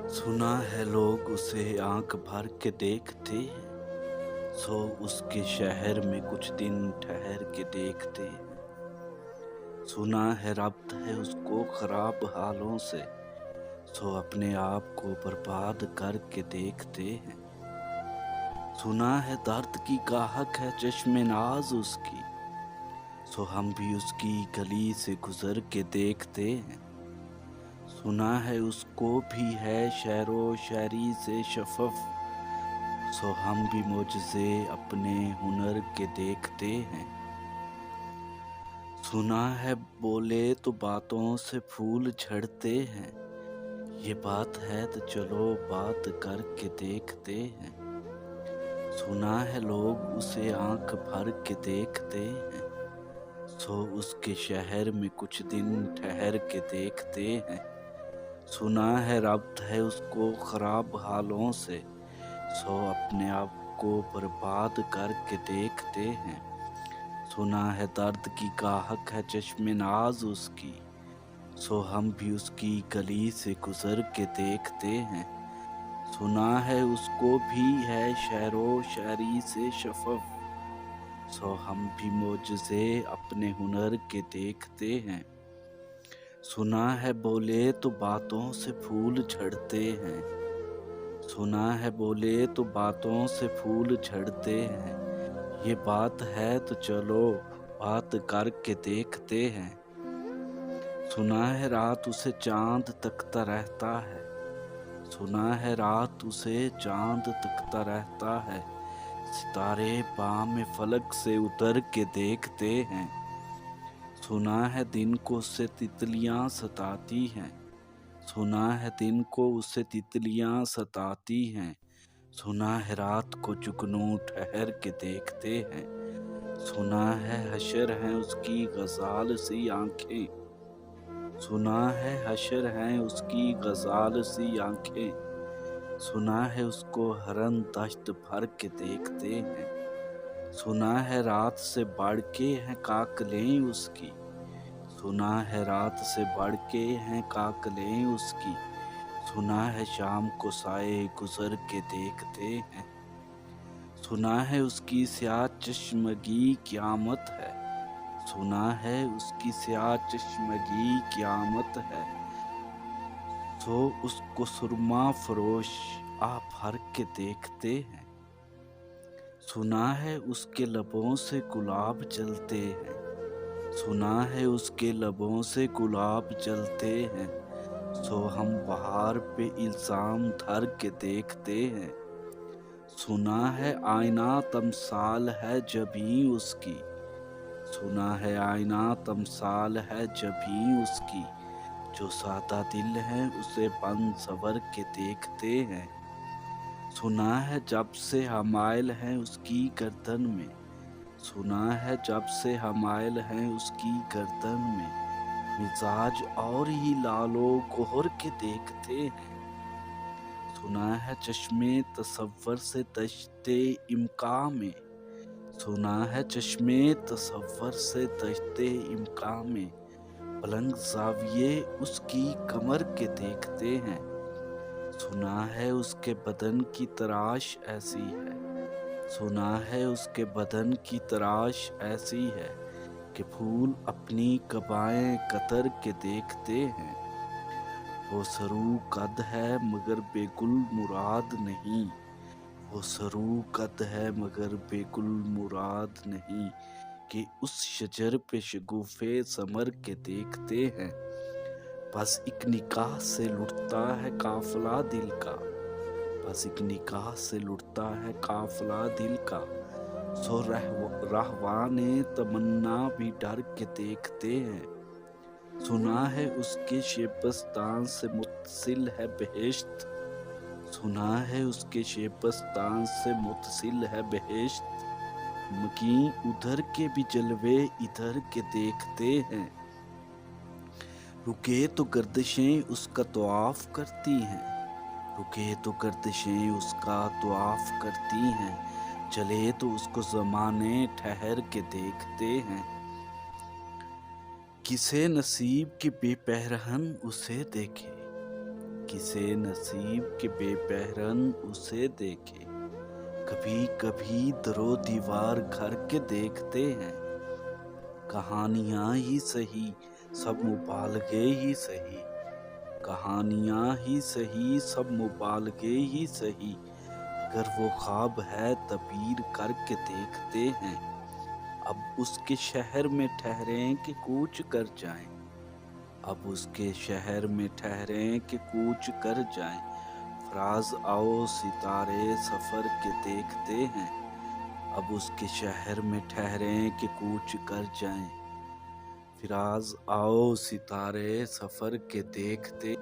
सुना है लोग उसे आंख भर के देखते हैं, सो उसके शहर में कुछ दिन ठहर के देखते हैं। सुना है रब्त है उसको खराब हालों से, सो अपने आप को बर्बाद करके देखते हैं। सुना है दर्द की गाहक है चश्मे नाज उसकी, सो हम भी उसकी गली से गुजर के देखते हैं। सुना है उसको भी है शहरो शायरी से शफफ, सो हम भी मोजज़े अपने हुनर के देखते हैं। सुना है बोले तो बातों से फूल झड़ते हैं, ये बात है तो चलो बात करके देखते हैं। सुना है लोग उसे आंख भर के देखते हैं, सो उसके शहर में कुछ दिन ठहर के देखते हैं। सुना है रब्त है उसको खराब हालों से, सो अपने आप को बर्बाद करके देखते हैं। सुना है दर्द की गाहक है चश्मे नाज उसकी, सो हम भी उसकी गली से गुजर के देखते हैं। सुना है उसको भी है शहरो शायरी से शफफ, सो हम भी मोजज़े अपने हुनर के देखते हैं। सुना है बोले तो बातों से फूल झड़ते हैं, सुना है बोले तो बातों से फूल झड़ते हैं, ये बात है तो चलो बात करके देखते हैं। सुना है रात उसे चांद तकता रहता है, सुना है रात उसे चांद तकता रहता है, सितारे बाम में फलक से उतर के देखते हैं। सुना है दिन को उससे तितलियां सताती हैं, सुना है दिन को उससे तितलियां सताती हैं, सुना है रात को जुगनू ठहर के देखते हैं। सुना है हशर हैं उसकी गजाल सी आंखें, सुना है हशर हैं उसकी गजाल सी आंखें, सुना है उसको हरन दश्त भर के देखते हैं। सुना है रात से बढ़ के हैं काकलें उसकी, सुना है रात से बढ़ के हैं काकलें उसकी, सुना है शाम को साए गुजर के देखते हैं। सुना है उसकी स्याह चश्मगी क़यामत है, सुना है उसकी स्याह चश्मगी क़यामत है, सो उसको सुरमा फरोश आ भर के देखते हैं। सुना है उसके लबों से गुलाब जलते हैं, सुना है उसके लबों से गुलाब जलते हैं, सो हम बहार पे इल्ज़ाम धर के देखते हैं। सुना है आईना तमसाल है जबीं उसकी, सुना है आईना तमसाल है जबीं उसकी, जो सादा दिल है उसे बन सवर के देखते हैं। सुना है जब से हमायल हैं उसकी गर्दन में, सुना है जब से हमायल हैं उसकी गर्दन में, मिजाज और ही लालो कोहर के देखते हैं। सुना है चश्मे तसव्वुर से दश्ते इम्का में, सुना है चश्मे तसव्वुर से दश्ते इम्का में, पलंग ज़ाविये उसकी कमर के देखते हैं। सुना है उसके बदन की तराश ऐसी है, सुना है उसके बदन की तराश ऐसी है, कि फूल अपनी कबाएं कतर के देखते हैं। वो सरू कद है मगर बेगुल मुराद नहीं, वो सरू कद है मगर बेगुल मुराद नहीं, कि उस शजर पे शगुफे समर के देखते हैं। बस एक निकाह से लुटता है काफिला दिल का, बस एक निकाह से लुटता है काफिला दिल का, सो रहवाने तमन्ना भी डर के देखते हैं। सुना है उसके शेबस्तान से मुत्सिल है बहेश्त, सुना है उसके शेबस्तान से मुत्सिल है बहेश्त, मकीं उधर के भी जलवे इधर के देखते हैं। रुके तो गर्दिशें उसका तवाफ करती हैं, रुके तो गर्दिशें उसका तवाफ करती हैं, चले तो उसको ज़माने ठहर के देखते हैं। किसे नसीब की बेपहरहन उसे देखे, किसे नसीब के बेपहरन उसे देखे। कभी कभी दरो दीवार घर के देखते हैं, कहानियां ही सही सब मुबालगे ही सही, कहानियां ही सही सब मुबालगे ही सही। अगर वो ख्वाब है तबीर करके देखते हैं, अब उसके शहर में ठहरें कि कूच कर जाएं, अब उसके शहर में ठहरें कि कूच कर जाएं। फराज आओ सितारे सफर के देखते हैं, अब उसके शहर में ठहरें कि कूच कर जाएं। फिराज आओ सितारे सफर के देखते